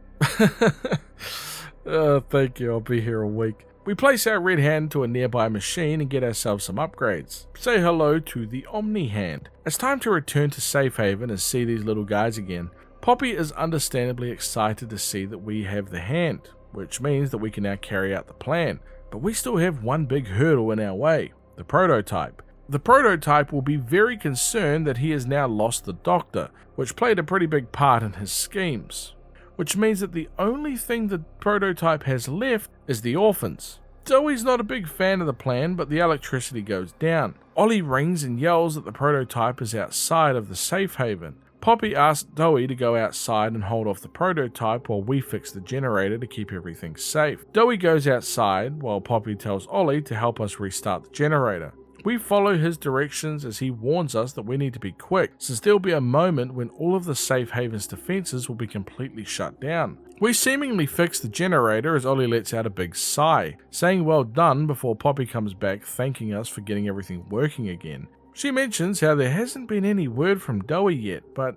Thank you, I'll be here a week. We place our red hand to a nearby machine and get ourselves some upgrades. Say hello to the Omni Hand. It's time to return to Safe Haven and see these little guys again. Poppy is understandably excited to see that we have the hand, which means that we can now carry out the plan. But we still have one big hurdle in our way, the prototype. The prototype will be very concerned that he has now lost the doctor, which played a pretty big part in his schemes. Which means that the only thing the prototype has left is the orphans. Doey's not a big fan of the plan, but the electricity goes down. Ollie rings and yells that the prototype is outside of the safe haven. Poppy asks Doey to go outside and hold off the prototype while we fix the generator to keep everything safe. Doey goes outside while Poppy tells Ollie to help us restart the generator. We follow his directions as he warns us that we need to be quick, since there'll be a moment when all of the safe haven's defenses will be completely shut down. We seemingly fix the generator as Ollie lets out a big sigh, saying well done before Poppy comes back thanking us for getting everything working again. She mentions how there hasn't been any word from Doey yet, but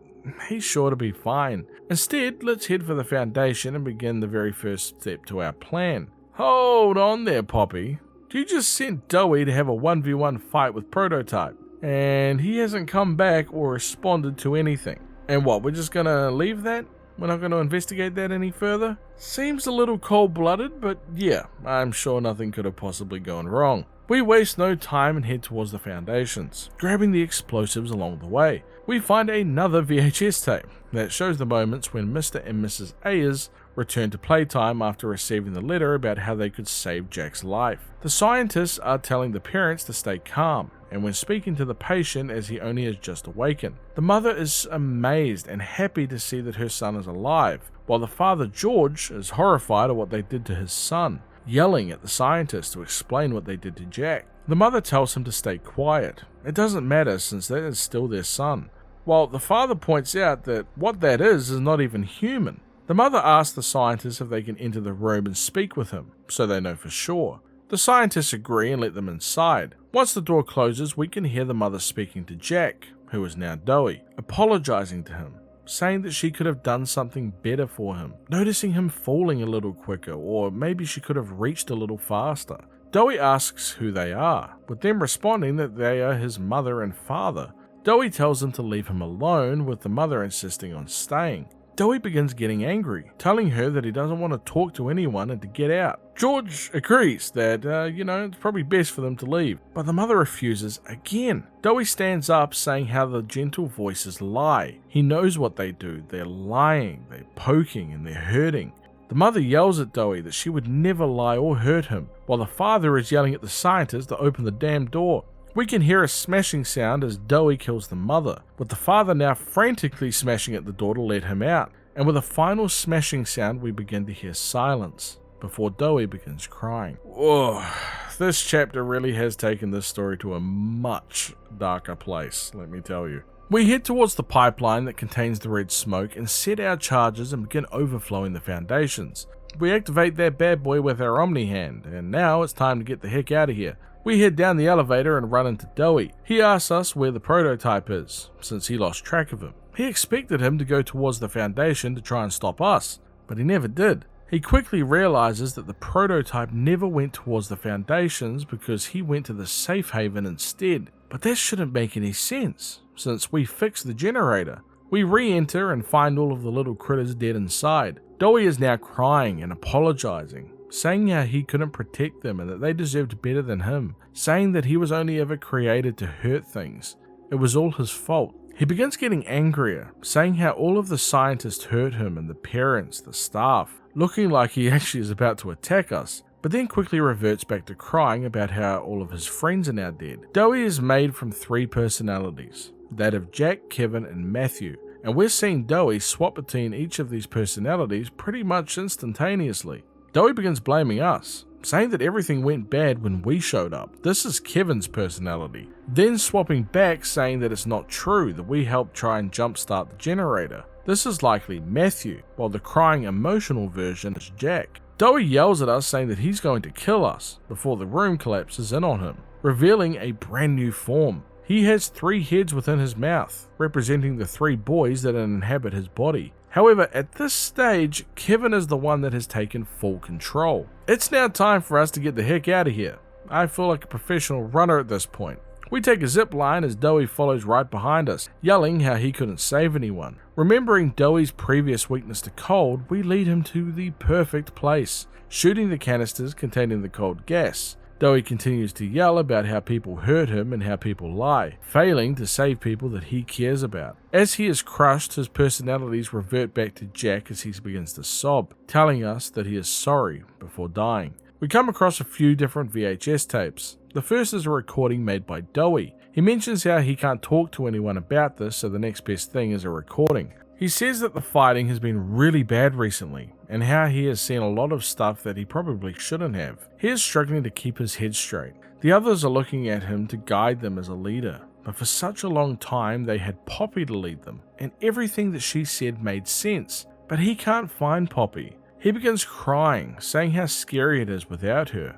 he's sure to be fine. Instead, let's head for the foundation and begin the very first step to our plan. Hold on there, Poppy. You just sent Doey to have a 1v1 fight with Prototype, and he hasn't come back or responded to anything. And what, we're just gonna leave that? We're not gonna investigate that any further? Seems a little cold-blooded, but yeah, I'm sure nothing could have possibly gone wrong. We waste no time and head towards the foundations, grabbing the explosives along the way. We find another VHS tape that shows the moments when Mr. and Mrs. Ayers return to playtime after receiving the letter about how they could save Jack's life. The scientists are telling the parents to stay calm, and when speaking to the patient as he only has just awakened, the mother is amazed and happy to see that her son is alive, while the father George is horrified at what they did to his son, yelling at the scientists to explain what they did to Jack. The mother tells him to stay quiet. It doesn't matter since that is still their son, while the father points out that what that is not even human. The mother asks the scientists if they can enter the room and speak with him, so they know for sure. The scientists agree and let them inside. Once the door closes, we can hear the mother speaking to Jack, who is now Doey, apologizing to him, saying that she could have done something better for him, noticing him falling a little quicker, or maybe she could have reached a little faster. Doey asks who they are, with them responding that they are his mother and father. Doey tells them to leave him alone, with the mother insisting on staying. Doey begins getting angry, telling her that he doesn't want to talk to anyone and to get out. George agrees that, it's probably best for them to leave, but the mother refuses again. Doey stands up saying how the gentle voices lie. He knows what they do. They're lying, they're poking, and they're hurting. The mother yells at Doey that she would never lie or hurt him, while the father is yelling at the scientist to open the damn door. We can hear a smashing sound as Doey kills the mother, with the father now frantically smashing at the door to let him out. And with a final smashing sound, we begin to hear silence, before Doey begins crying. Oh, this chapter really has taken this story to a much darker place, let me tell you. We head towards the pipeline that contains the red smoke and set our charges and begin overflowing the foundations. We activate that bad boy with our Omni hand, and now it's time to get the heck out of here. We head down the elevator and run into Doey. He asks us where the prototype is, since he lost track of him. He expected him to go towards the foundation to try and stop us, but he never did. He quickly realizes that the prototype never went towards the foundations because he went to the safe haven instead. But that shouldn't make any sense, since we fixed the generator. We re-enter and find all of the little critters dead inside. Doey is now crying and apologizing, saying how he couldn't protect them and that they deserved better than him, saying that he was only ever created to hurt things. It was all his fault. He begins getting angrier, saying how all of the scientists hurt him and the parents, the staff, looking like he actually is about to attack us, but then quickly reverts back to crying about how all of his friends are now dead. Doey is made from 3 personalities, that of Jack, Kevin, and Matthew, and we're seeing Doey swap between each of these personalities pretty much instantaneously. Doey begins blaming us, saying that everything went bad when we showed up. This is Kevin's personality. Then swapping back, saying that it's not true, that we helped try and jumpstart the generator. This is likely Matthew, while the crying emotional version is Jack. Doey yells at us saying that he's going to kill us before the room collapses in on him, revealing a brand new form. He has 3 heads within his mouth, representing the 3 boys that inhabit his body. However, at this stage, Kevin is the one that has taken full control. It's now time for us to get the heck out of here. I feel like a professional runner at this point. We take a zip line as Doey follows right behind us, yelling how he couldn't save anyone. Remembering Doey's previous weakness to cold, we lead him to the perfect place, shooting the canisters containing the cold gas. Doey continues to yell about how people hurt him and how people lie, failing to save people that he cares about. As he is crushed, his personalities revert back to Jack as he begins to sob, telling us that he is sorry before dying. We We come across a few different VHS tapes. The first is a recording made by Doey. He mentions how he can't talk to anyone about this, so the next best thing is a recording. He says that the fighting has been really bad recently, and how he has seen a lot of stuff that he probably shouldn't have. He is struggling to keep his head straight. The others are looking at him to guide them as a leader, but for such a long time they had Poppy to lead them, and everything that she said made sense, but he can't find Poppy. He begins crying, saying how scary it is without her.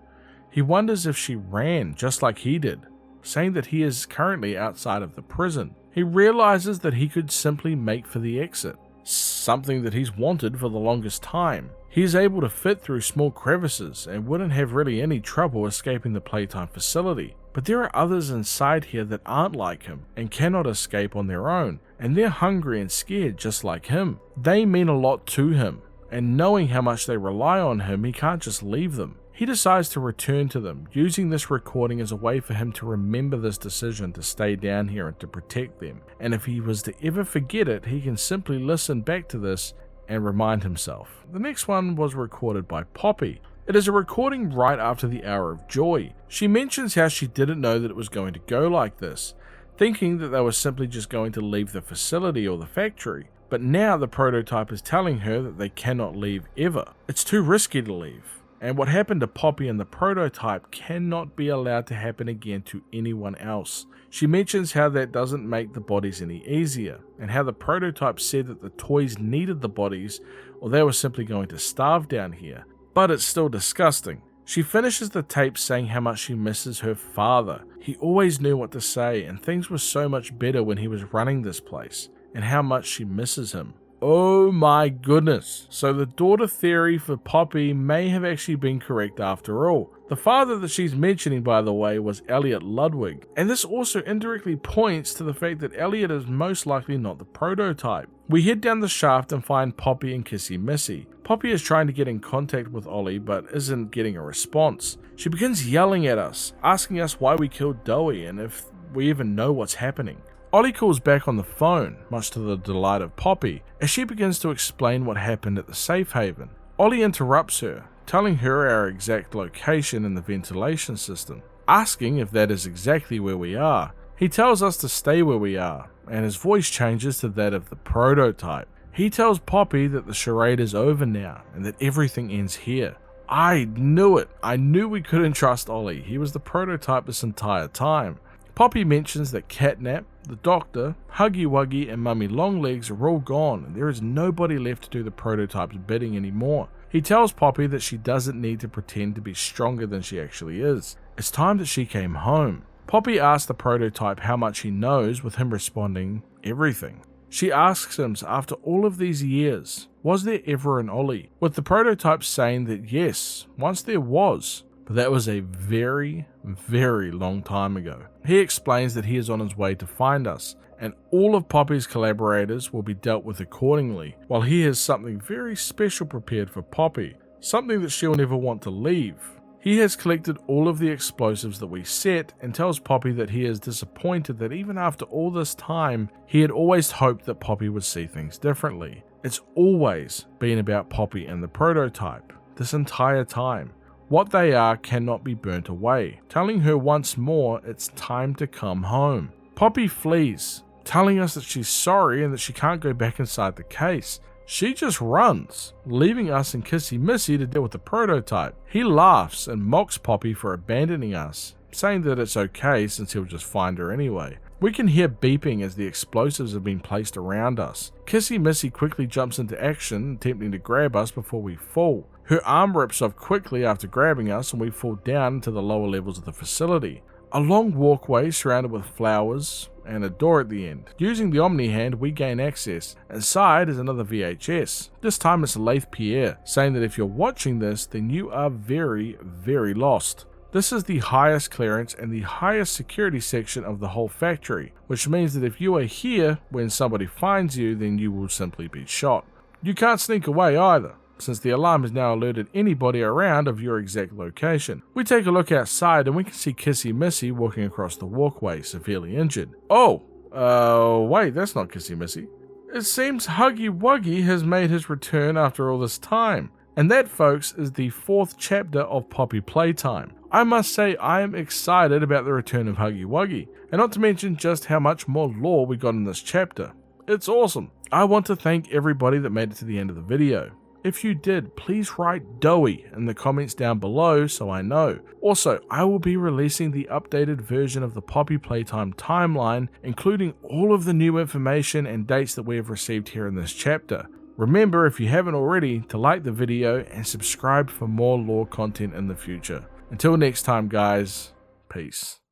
He wonders if she ran just like he did, saying that he is currently outside of the prison. He realizes that he could simply make for the exit, something that he's wanted for the longest time. He is able to fit through small crevices and wouldn't have really any trouble escaping the playtime facility. But there are others inside here that aren't like him and cannot escape on their own, and they're hungry and scared just like him. They mean a lot to him, and knowing how much they rely on him, he can't just leave them. He decides to return to them, using this recording as a way for him to remember this decision to stay down here and to protect them. And if he was to ever forget it, he can simply listen back to this and remind himself. The next one was recorded by Poppy. It is a recording right after the hour of joy. She mentions how she didn't know that it was going to go like this, thinking that they were simply just going to leave the facility or the factory. But now the prototype is telling her that they cannot leave ever. It's too risky to leave. And what happened to Poppy and the prototype cannot be allowed to happen again to anyone else. She mentions how that doesn't make the bodies any easier, and how the prototype said that the toys needed the bodies or they were simply going to starve down here. But it's still disgusting. She finishes the tape saying how much she misses her father. He always knew what to say, and things were so much better when he was running this place, and how much she misses him. Oh my goodness. So the daughter theory for Poppy may have actually been correct after all. The father that she's mentioning, by the way, was Elliot Ludwig. And this also indirectly points to the fact that Elliot is most likely not the prototype. We head down the shaft and find Poppy and Kissy Missy. Poppy is trying to get in contact with Ollie but isn't getting a response. She begins yelling at us, asking us why we killed Doey and if we even know what's happening. Ollie calls back on the phone, much to the delight of Poppy, as she begins to explain what happened at the safe haven. Ollie interrupts her, telling her our exact location in the ventilation system, asking if that is exactly where we are. He tells us to stay where we are, and his voice changes to that of the prototype. He tells Poppy that the charade is over now, and that everything ends here. I knew it. I knew we couldn't trust Ollie. He was the prototype this entire time. Poppy mentions that Catnap, the Doctor, Huggy Wuggy and Mummy Longlegs are all gone and there is nobody left to do the prototype's bidding anymore. He tells Poppy that she doesn't need to pretend to be stronger than she actually is. It's time that she came home. Poppy asks the prototype how much he knows, with him responding, everything. She asks him, after all of these years, was there ever an Ollie? With the prototype saying that yes, once there was. But that was a very, very long time ago. He explains that he is on his way to find us, and all of Poppy's collaborators will be dealt with accordingly, while he has something very special prepared for Poppy, something that she'll never want to leave. He has collected all of the explosives that we set and tells Poppy that he is disappointed that even after all this time, he had always hoped that Poppy would see things differently. It's always been about Poppy and the prototype, this entire time. What they are cannot be burnt away, telling her once more it's time to come home. Poppy flees, telling us that she's sorry and that she can't go back inside the case. She just runs, leaving us and Kissy Missy to deal with the prototype. He laughs and mocks Poppy for abandoning us, saying that it's okay since he'll just find her anyway. We can hear beeping as the explosives have been placed around us. Kissy Missy quickly jumps into action, attempting to grab us before we fall. Her arm rips off quickly after grabbing us and we fall down into the lower levels of the facility. A long walkway surrounded with flowers and a door at the end. Using the Omni hand, we gain access. Inside is another VHS. This time it's Laith Pierre, saying that if you're watching this, then you are very, very lost. This is the highest clearance and the highest security section of the whole factory, which means that if you are here when somebody finds you, then you will simply be shot. You can't sneak away either, since the alarm has now alerted anybody around of your exact location. We take a look outside and we can see Kissy Missy walking across the walkway, severely injured. Wait, that's not Kissy Missy. It seems Huggy Wuggy has made his return after all this time, And that, folks, is the 4th chapter of Poppy Playtime. I must say I am excited about the return of Huggy Wuggy, and not to mention just how much more lore we got in this chapter. It's awesome. I want to thank everybody that made it to the end of the video. If you did, please write Doey in the comments down below so I know. Also, I will be releasing the updated version of the Poppy Playtime timeline, including all of the new information and dates that we have received here in this chapter. Remember, if you haven't already, to like the video and subscribe for more lore content in the future. Until next time, guys, peace.